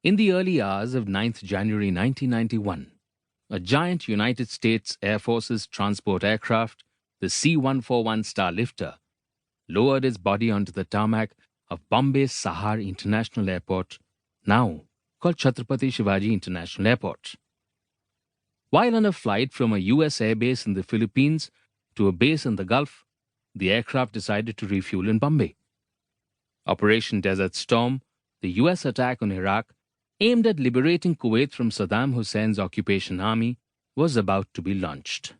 In the early hours of 9th January 1991, a giant United States Air Force's transport aircraft, the C-141 Starlifter, lowered its body onto the tarmac of Bombay's Sahar International Airport, now called Chhatrapati Shivaji International Airport. While on a flight from a US airbase in the Philippines to a base in the Gulf, the aircraft decided to refuel in Bombay. Operation Desert Storm, the US attack on Iraq, aimed at liberating Kuwait from Saddam Hussein's occupation army, was about to be launched.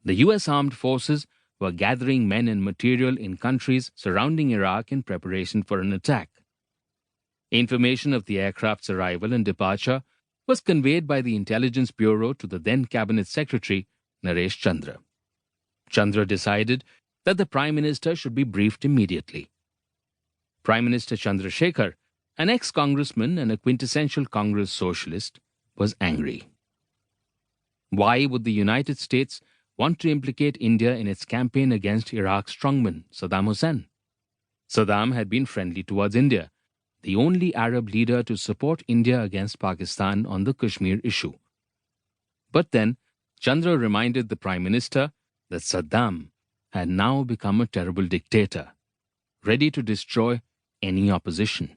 The US armed forces were gathering men and material in countries surrounding Iraq in preparation for an attack. Information of the aircraft's arrival and departure was conveyed by the Intelligence Bureau to the then Cabinet Secretary, Naresh Chandra. Chandra decided that the Prime Minister should be briefed immediately. Prime Minister Chandrasekhar, an ex-congressman and a quintessential Congress socialist, was angry. Why would the United States want to implicate India in its campaign against Iraq's strongman, Saddam Hussein? Saddam had been friendly towards India, the only Arab leader to support India against Pakistan on the Kashmir issue. But then, Chandra reminded the Prime Minister that Saddam had now become a terrible dictator, ready to destroy any opposition.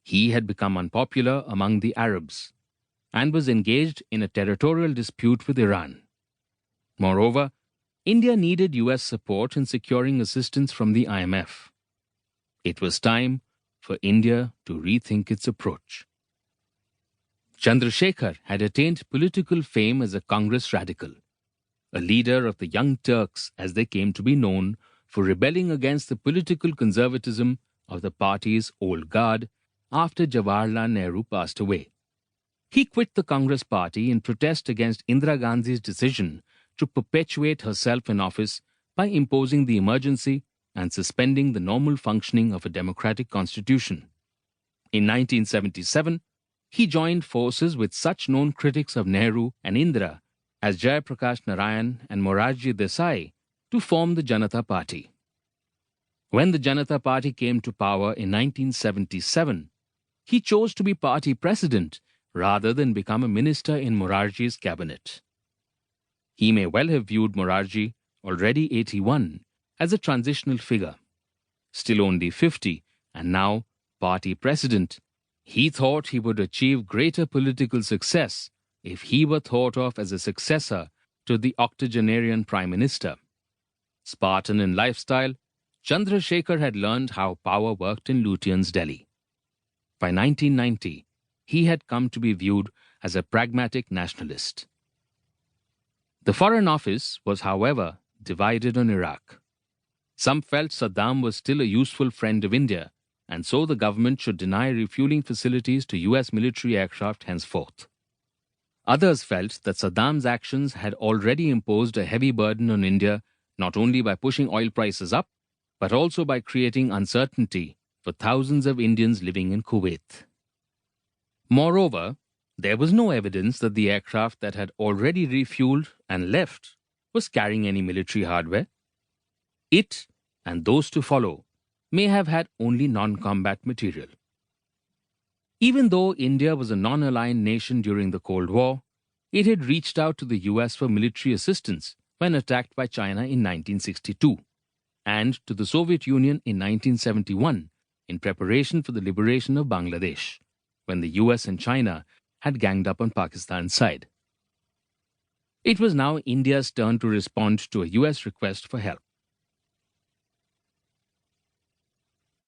He had become unpopular among the Arabs and was engaged in a territorial dispute with Iran. Moreover, India needed US support in securing assistance from the IMF. It was time for India to rethink its approach. Chandrasekhar had attained political fame as a Congress radical, a leader of the Young Turks as they came to be known for rebelling against the political conservatism of the party's old guard after Jawaharlal Nehru passed away. He quit the Congress party in protest against Indira Gandhi's decision to perpetuate herself in office by imposing the emergency and suspending the normal functioning of a democratic constitution. In 1977, he joined forces with such known critics of Nehru and Indira as Jayaprakash Narayan and Morarji Desai to form the Janata Party. When the Janata Party came to power in 1977, he chose to be party president rather than become a minister in Morarji's cabinet. He may well have viewed Morarji, already 81, as a transitional figure. Still only 50 and now party president, he thought he would achieve greater political success if he were thought of as a successor to the octogenarian prime minister. Spartan in lifestyle, Chandrasekhar had learned how power worked in Lutyens' Delhi. By 1990, he had come to be viewed as a pragmatic nationalist. The Foreign Office was, however, divided on Iraq. Some felt Saddam was still a useful friend of India, and so the government should deny refueling facilities to US military aircraft henceforth. Others felt that Saddam's actions had already imposed a heavy burden on India, not only by pushing oil prices up, but also by creating uncertainty for thousands of Indians living in Kuwait. Moreover, there was no evidence that the aircraft that had already refueled and left was carrying any military hardware. It, and those to follow, may have had only non-combat material. Even though India was a non-aligned nation during the Cold War, it had reached out to the US for military assistance when attacked by China in 1962, and to the Soviet Union in 1971 in preparation for the liberation of Bangladesh, when the US and China had ganged up on Pakistan's side. It was now India's turn to respond to a US request for help.